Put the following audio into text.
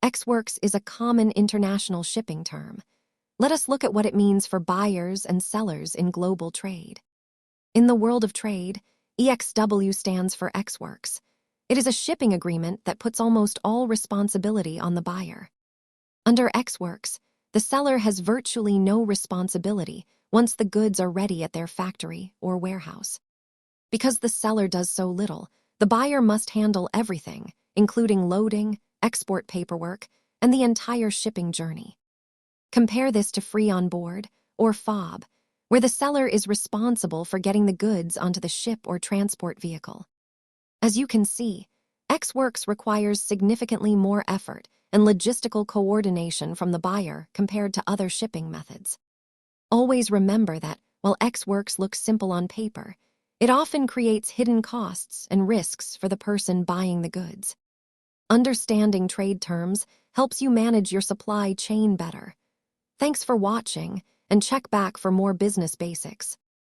Ex-works is a common international shipping term. Let us look at what it means for buyers and sellers in global trade. In the world of trade, EXW stands for ex-works. It is a shipping agreement that puts almost all responsibility on the buyer. Under ex-works, the seller has virtually no responsibility once the goods are ready at their factory or warehouse. Because the seller does so little, the buyer must handle everything, including loading, export paperwork, and the entire shipping journey. Compare this to free on board, or FOB, where the seller is responsible for getting the goods onto the ship or transport vehicle. As you can see, ex-works requires significantly more effort and logistical coordination from the buyer compared to other shipping methods. Always remember that while ex-works looks simple on paper, it often creates hidden costs and risks for the person buying the goods. Understanding trade terms helps you manage your supply chain better. Thanks for watching, and check back for more business basics.